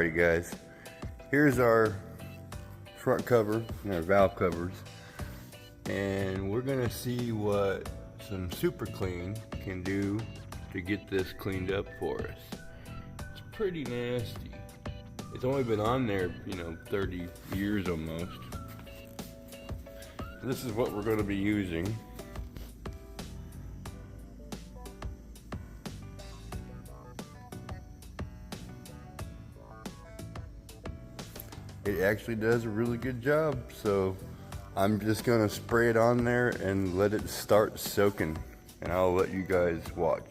Alright guys, here's our front cover and our valve covers, and we're gonna see what some super clean can do to get this cleaned up for us. It's pretty nasty. It's only been on there, 30 years almost. This is what we're going to be using. It actually does a really good job, so I'm just going to spray it on there and let it start soaking, and I'll let you guys watch.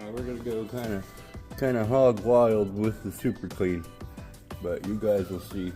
Now we're going to go kind of hog wild with the super clean, but you guys will see.